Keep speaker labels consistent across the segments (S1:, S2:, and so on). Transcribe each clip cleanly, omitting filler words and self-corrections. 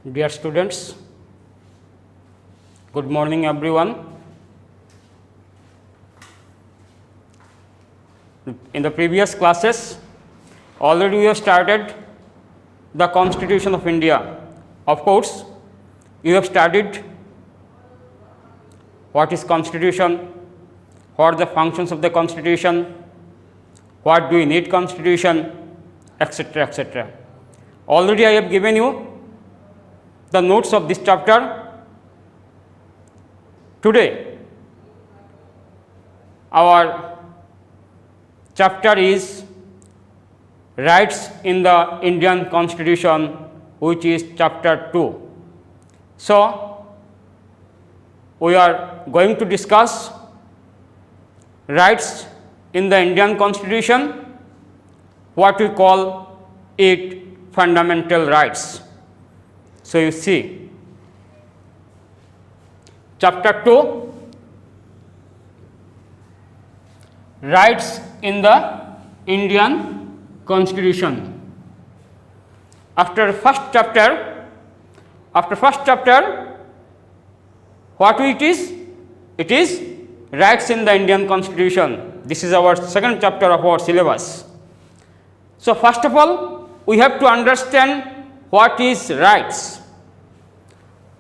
S1: Dear students, good morning everyone. In the previous classes, already we have started the Constitution of India. Of course, you have studied what is Constitution, what are the functions of the Constitution, what do we need Constitution, etc., etc. Already I have given you the notes of this chapter. Today, our chapter is Rights in the Indian Constitution, which is chapter 2. So, we are going to discuss rights in the Indian Constitution, what we call it fundamental rights. So, you see chapter 2, rights in the Indian Constitution. After first chapter, what it is? It is rights in the Indian Constitution. This is our second chapter of our syllabus. So, first of all, we have to understand what is rights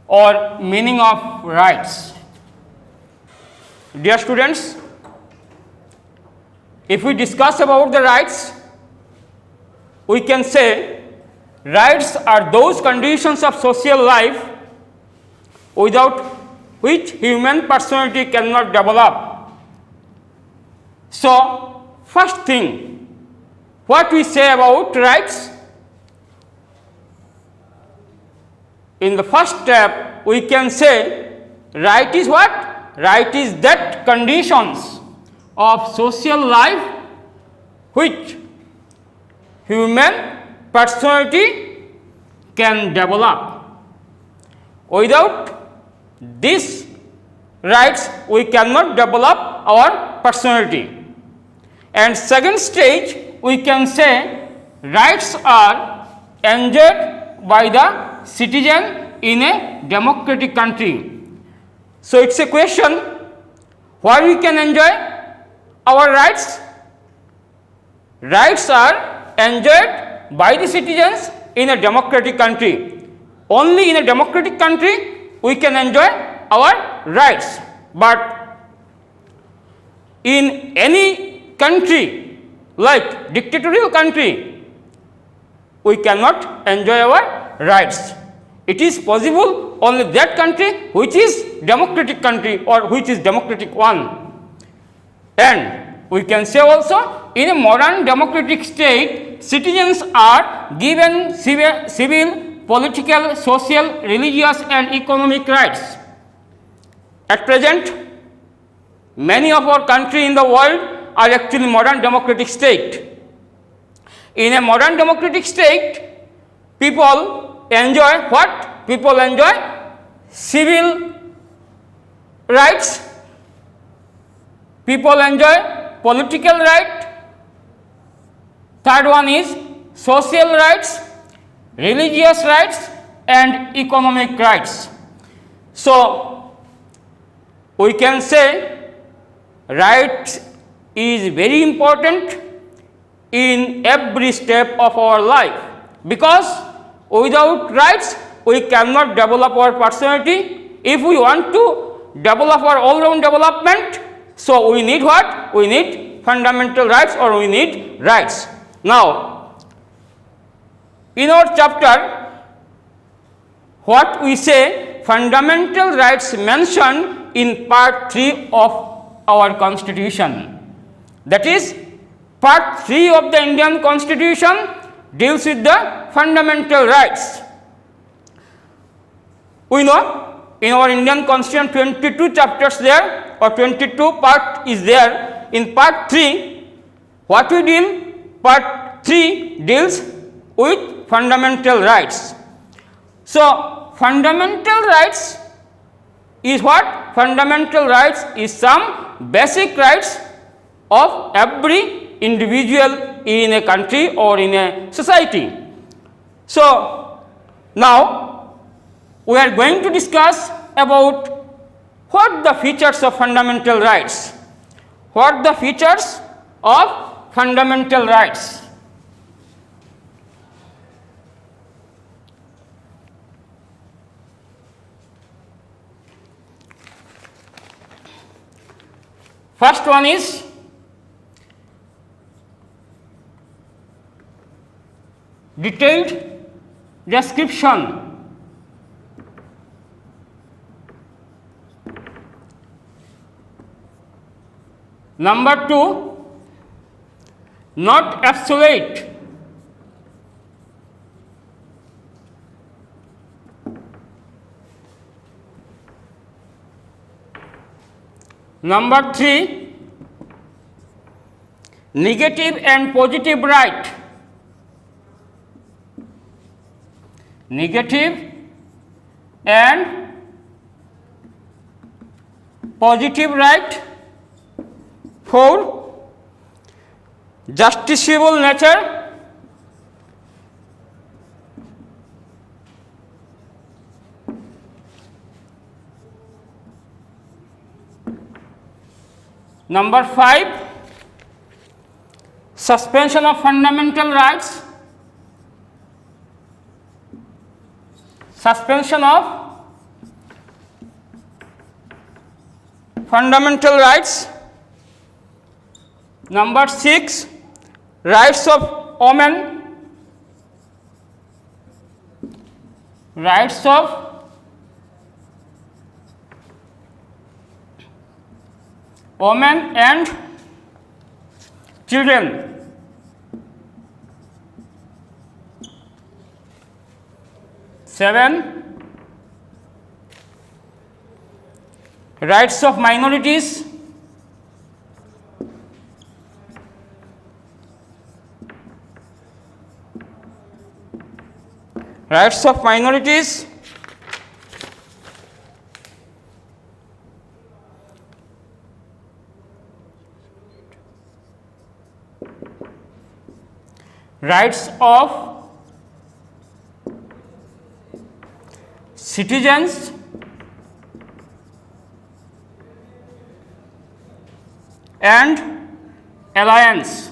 S1: or meaning of rights. Dear students, if we discuss about the rights, we can say rights are those conditions of social life without which human personality cannot develop. So, first thing, what we say about rights? In the first step, we can say right is what? Right is that conditions of social life which human personality can develop. Without these rights, we cannot develop our personality. And second stage, we can say rights are enjoyed by the citizen in a democratic country. So, it is a question why we can enjoy our rights. Rights are enjoyed by the citizens in a democratic country. Only in a democratic country we can enjoy our rights, but in any country like dictatorial country we cannot enjoy our rights. It is possible only that country which is democratic country or which is democratic one. And we can say also in a modern democratic state, citizens are given civil, political, social, religious and economic rights. At present, many of our countries in the world are actually modern democratic state. In a modern democratic state, people enjoy what? People enjoy civil rights, people enjoy political right, third one is social rights, religious rights and economic rights. So, we can say rights is very important in every step of our life, because without rights we cannot develop our personality. If we want to develop our all round development, so we need what? We need fundamental rights or we need rights. Now, in our chapter, what we say, fundamental rights mentioned in part 3 of our Constitution. That is, part 3 of the Indian Constitution deals with the fundamental rights. We know in our Indian Constitution 22 chapters there or 22 part is there. In part 3, what we deal? Part 3 deals with fundamental rights. So, fundamental rights is what? Fundamental rights is some basic rights of every individual in a country or in a society. So, now we are going to discuss about what the features of fundamental rights. What the features of fundamental rights? First one is detailed description. Number 2, not absolute. Number 3, negative and positive right. Negative and positive right. 4, justiciable nature. Number 5, suspension of fundamental rights. Suspension of fundamental rights. Number 6, rights of women. Rights of women and children. Seven, rights of minorities. Rights of minorities. Rights of citizens. And alliance.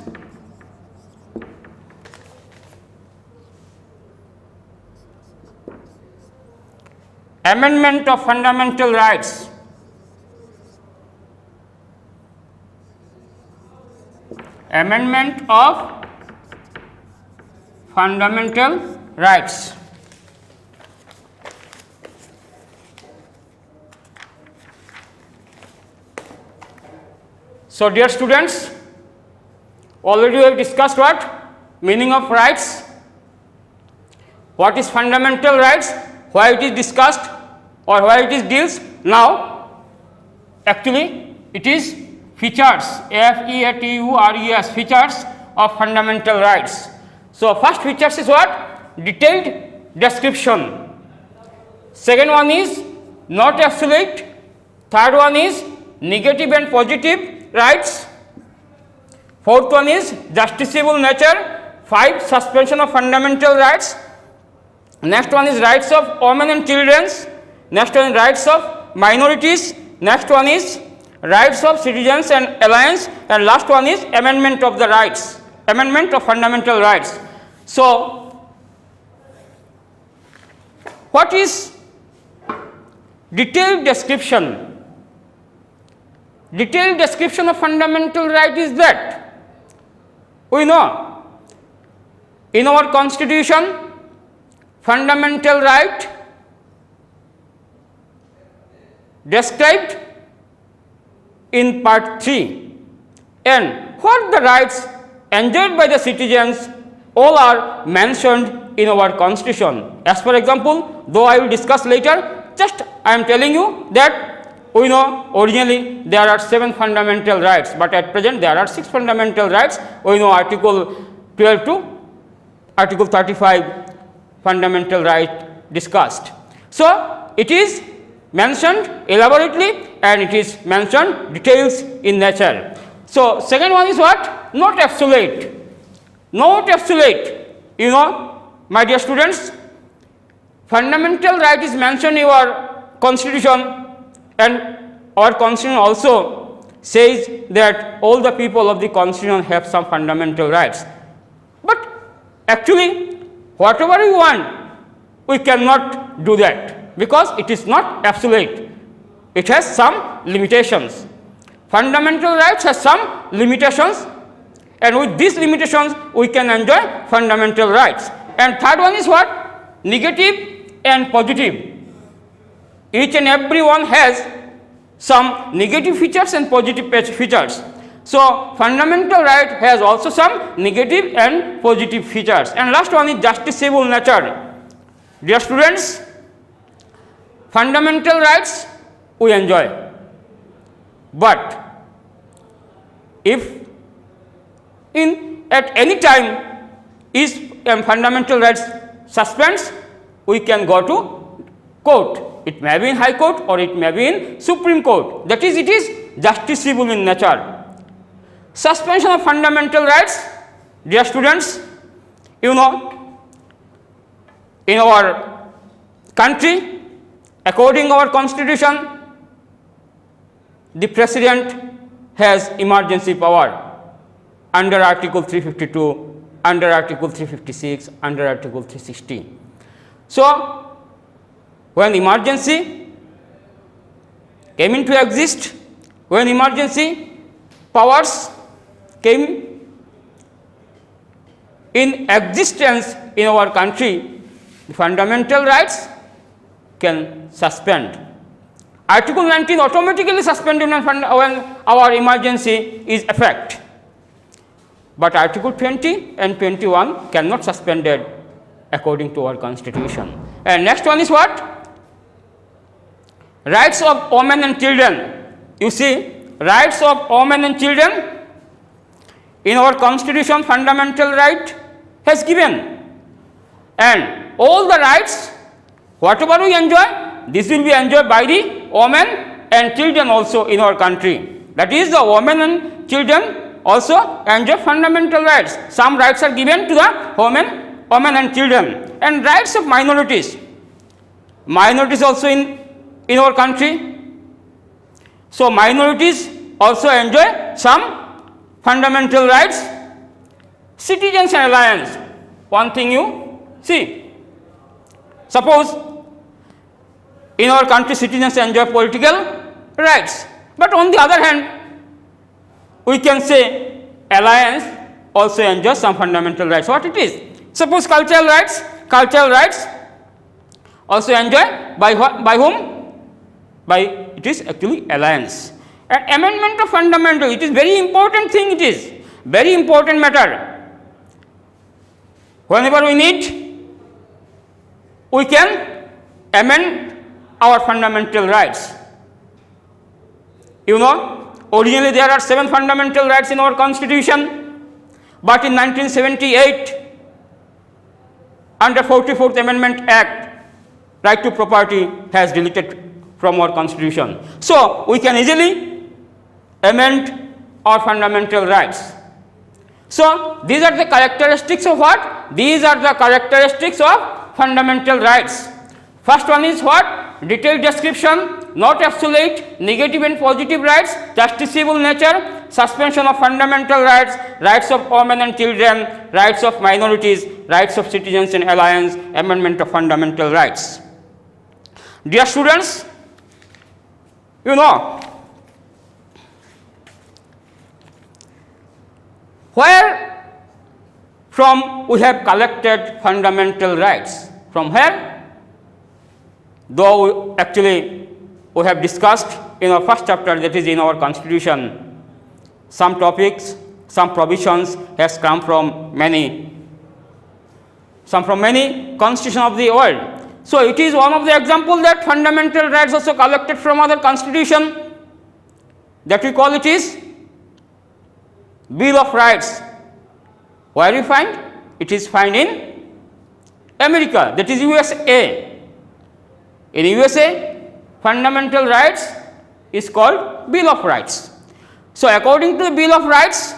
S1: Amendment of fundamental rights. Amendment of fundamental rights. So, dear students, already we have discussed what? Meaning of rights, what is fundamental rights, why it is discussed or why it is deals. Now, actually it is features, F-E-A-T-U-R-E-S, features of fundamental rights. So, first features is what? Detailed description. Second one is not absolute. Third one is negative and positive rights. Fourth one is justiciable nature. 5, suspension of fundamental rights. Next one is rights of women and children. Next one is rights of minorities. Next one is rights of citizens and alliance. And last one is amendment of the rights, amendment of fundamental rights. So, what is detailed description? Detailed description of fundamental right is that we know in our constitution fundamental right described in part 3, and what the rights enjoyed by the citizens all are mentioned in our constitution. As for example, though I will discuss later, just I am telling you that we know originally there are 7 fundamental rights, but at present there are 6 fundamental rights. We know article 12 to article 35 fundamental right discussed. So, it is mentioned elaborately and it is mentioned details in nature. So, second one is what? Not absolute. Not absolute. You know, my dear students, fundamental right is mentioned in our constitution, and our constitution also says that all the people of the constitution have some fundamental rights. But actually, whatever we want, we cannot do that, because it is not absolute. It has some limitations. Fundamental rights has some limitations, and with these limitations we can enjoy fundamental rights. And third one is what? Negative and positive. Each and every one has some negative features and positive features. So, fundamental right has also some negative and positive features. And last one is justiciable nature. Dear students, fundamental rights we enjoy, but if at any time is fundamental rights suspends, we can go to court. It may be in High Court or it may be in Supreme Court. That is, it is justiciable in nature. Suspension of fundamental rights, dear students, you know, in our country, according to our constitution, the president has emergency power under Article 352, under Article 356, under Article 360. So, when emergency came into exist, when emergency powers came in existence in our country, the fundamental rights can suspend. Article 19 automatically suspended when our emergency is effect, but Article 20 and 21 cannot suspended according to our constitution. And next one is what? Rights of women and children. You see, rights of women and children in our constitution, fundamental right has given, and all the rights whatever we enjoy, this will be enjoyed by the women and children also in our country. That is, the women and children also enjoy fundamental rights. Some rights are given to the women and children. And rights of minorities also in our country. So, minorities also enjoy some fundamental rights. Citizens and alliance, one thing you see, suppose in our country citizens enjoy political rights, but on the other hand we can say alliance also enjoys some fundamental rights. What it is? Suppose cultural rights also enjoyed by whom? By, it is actually alliance. And amendment of fundamental, it is very important thing, it is very important matter. Whenever we need, we can amend our fundamental rights. You know, originally there are 7 fundamental rights in our constitution, but in 1978 under 44th Amendment Act, right to property has deleted from our constitution. So, we can easily amend our fundamental rights. So, these are the characteristics of what? These are the characteristics of fundamental rights. First one is what? Detailed description, not absolute, negative and positive rights, justiciable nature, suspension of fundamental rights, rights of women and children, rights of minorities, rights of citizens and alliance, amendment of fundamental rights. Dear students, you know, where from we have collected fundamental rights? From where? Though actually we have discussed in our first chapter, that is in our constitution, some topics, some provisions has come from many constitutions of the world. So, it is one of the example that fundamental rights also collected from other constitution, that we call it is Bill of Rights. Where you find? It is found in America, that is USA. In USA, fundamental rights is called Bill of Rights. So, according to the Bill of Rights,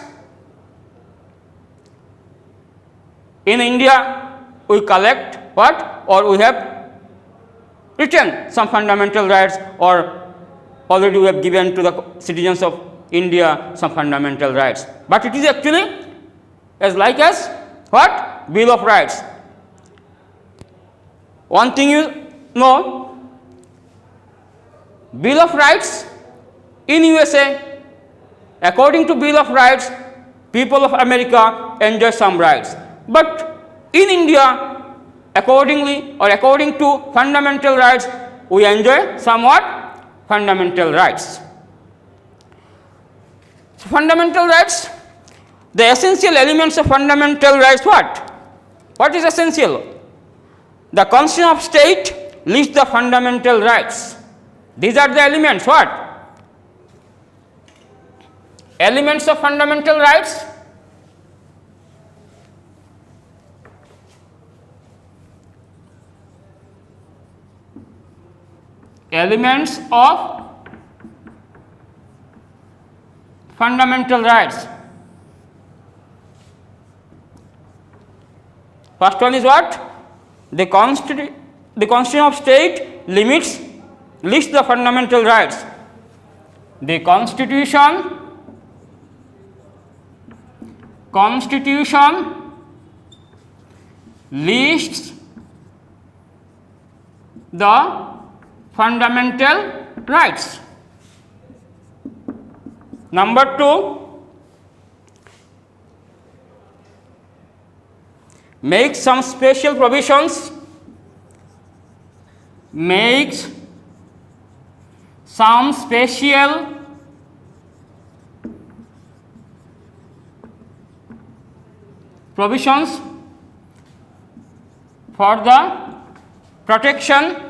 S1: in India we collect what, or we have written some fundamental rights, or already we have given to the citizens of India some fundamental rights. But it is actually as like as what? Bill of Rights. One thing you know, Bill of Rights in USA, according to Bill of Rights, people of America enjoy some rights. But in India, accordingly or according to fundamental rights, we enjoy somewhat fundamental rights. So, fundamental rights, the essential elements of fundamental rights what? What is essential? The Constitution of State lists the fundamental rights. These are the elements what? Elements of fundamental rights. Elements of fundamental rights. First one is what? The Constitution of State lists the fundamental rights. The Constitution lists the fundamental rights. Number 2, makes some special provisions, makes some special provisions for the protection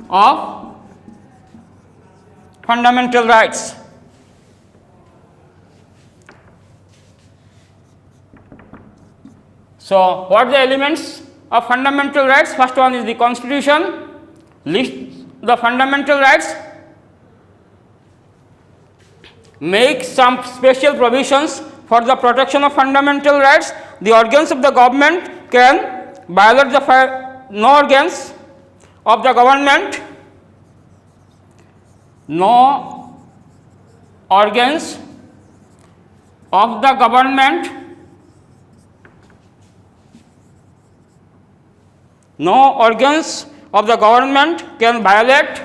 S1: of fundamental rights. So, what are the elements of fundamental rights? First one is the Constitution lists the fundamental rights, makes some special provisions for the protection of fundamental rights. The organs of the government can violate no organs of the government, no organs of the government, no organs of the government can violate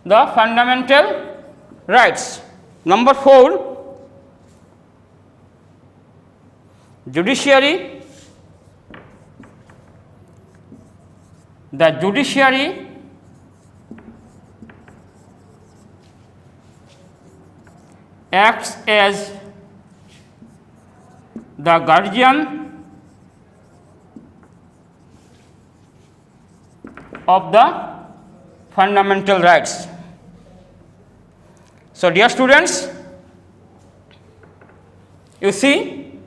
S1: the fundamental rights. Number 4, judiciary. The judiciary acts as the guardian of the fundamental rights. So, dear students, you see,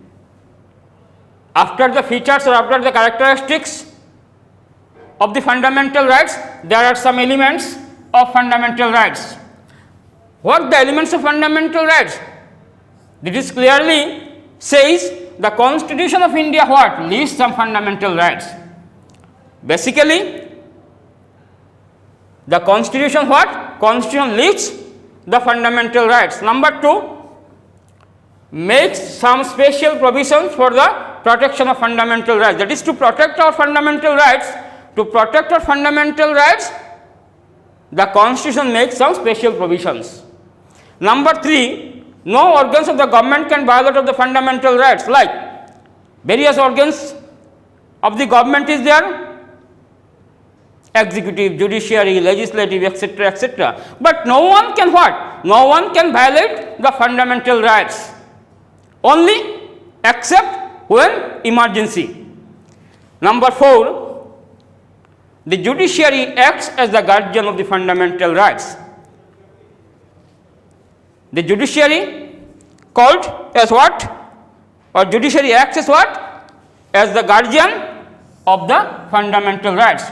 S1: after the features or after the characteristics of the fundamental rights, there are some elements of fundamental rights. What are the elements of fundamental rights? This clearly says the Constitution of India what? Lists some fundamental rights. Basically, the Constitution what? Constitution lists the fundamental rights. Number 2, makes some special provisions for the protection of fundamental rights. That is, to protect our fundamental rights. To protect our fundamental rights, the Constitution makes some special provisions. Number 3, no organs of the government can violate of the fundamental rights, like various organs of the government is there, executive, judiciary, legislative, etc., etc. But no one can what? No one can violate the fundamental rights, only except when emergency. Number 4, the judiciary acts as the guardian of the fundamental rights. The judiciary called as what? Or judiciary acts as what? as the guardian of the fundamental rights.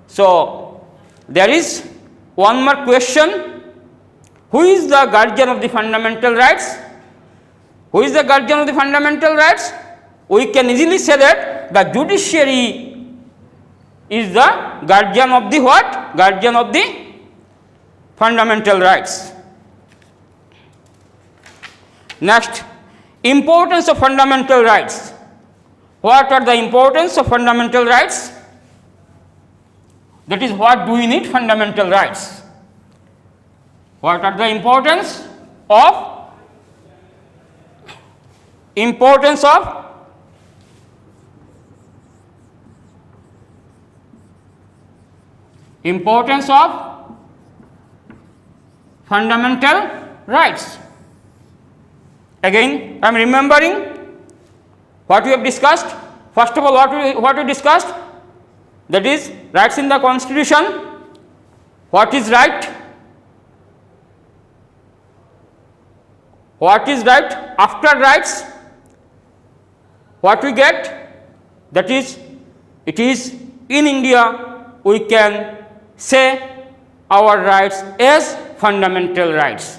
S1: So, there is one more question: who is the guardian of the fundamental rights? Who is the guardian of the fundamental rights? We can easily say that the judiciary is the guardian of the what? Guardian of the fundamental rights. Next, importance of fundamental rights. What are the importance of fundamental rights? That is, what do we need fundamental rights? What are the importance of fundamental rights? Again, I am remembering what we have discussed. First of all, what we discussed, that is rights in the constitution. What is right? What is right? After rights, what we get, that is, it is in India we can say our rights as fundamental rights.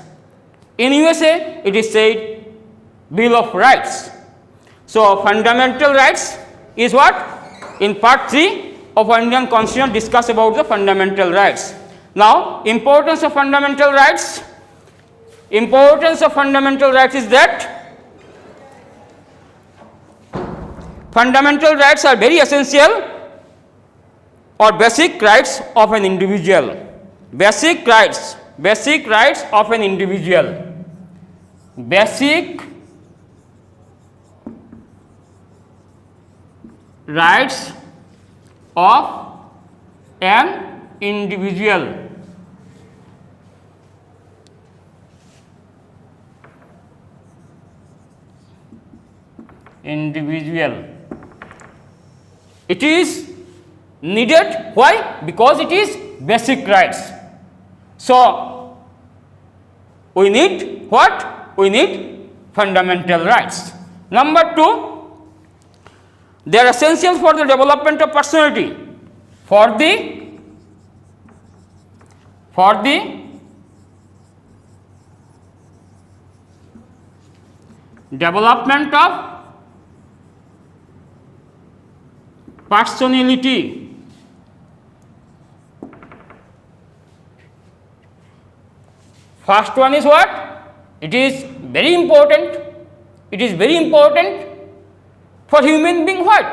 S1: In USA it is said Bill of Rights. So, fundamental rights is what? In part 3 of our Indian Constitution discuss about the fundamental rights. Now, importance of fundamental rights. Importance of fundamental rights is that fundamental rights are very essential or basic rights of an individual. Basic rights of an individual. Basic rights of an individual. It is needed. Why? Because it is basic rights. So, we need what? We need fundamental rights. Number 2, they are essential for the development of personality. For the development of personality. First one is what? It is very important. It is very important for human being. What?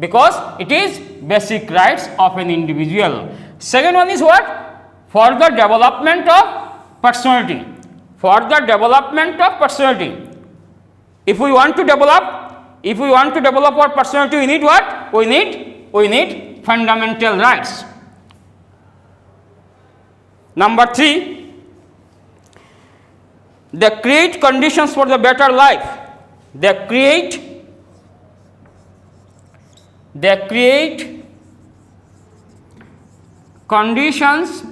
S1: Because it is basic rights of an individual. Second one is what? For the development of personality. For the development of personality. If we want to develop our personality, we need what? We need fundamental rights. Number 3, they create conditions for the better life. They create conditions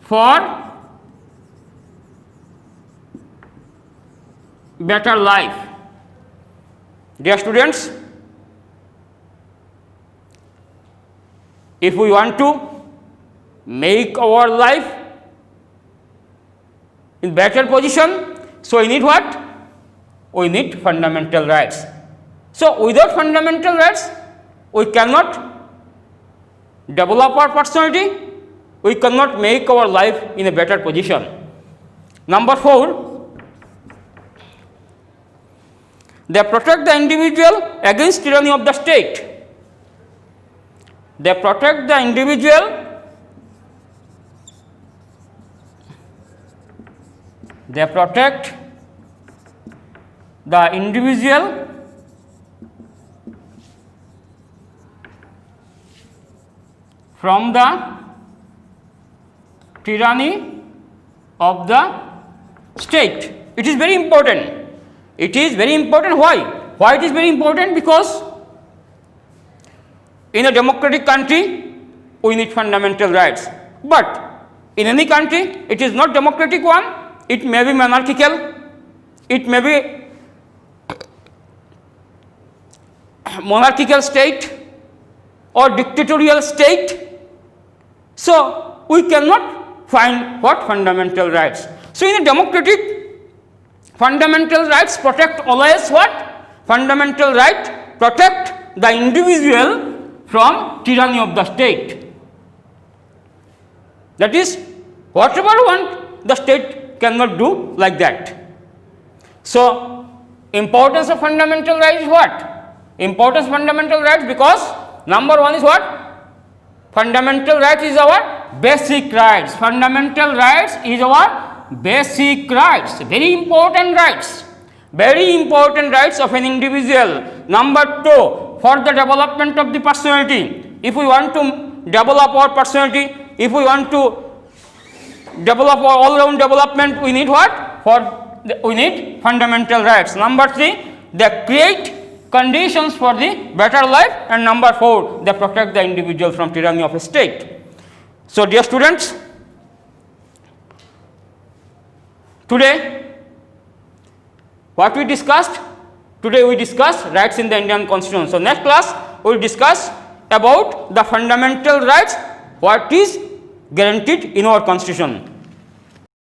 S1: for better life. Dear students, if we want to make our life in better position, so we need what? We need fundamental rights. So, without fundamental rights, we cannot develop our personality, we cannot make our life in a better position. Number 4, they protect the individual against tyranny of the state. They protect the individual from the tyranny of the state. It is very important. It is very important. Why? Why it is very important? Because in a democratic country, we need fundamental rights. But in any country, it is not democratic one. It may be monarchical. It may be monarchical state or dictatorial state. So we cannot find what fundamental rights. So in a democratic, fundamental rights protect always what? Fundamental right protect the individual from tyranny of the state. That is, whatever want, the state cannot do like that. So importance of fundamental rights is what? Importance of fundamental rights, because number one is what? Fundamental rights is our basic rights. Fundamental rights is our basic rights, very important rights, very important rights of an individual. Number two, for the development of the personality. If we want to develop our personality, if we want to develop our all-round development, we need what? We need fundamental rights. Number three, they create conditions for the better life, and number four, they protect the individual from tyranny of a state. So dear students, today what we discussed? Today we discussed rights in the Indian Constitution. So next class we will discuss about the fundamental rights, what is guaranteed in our Constitution.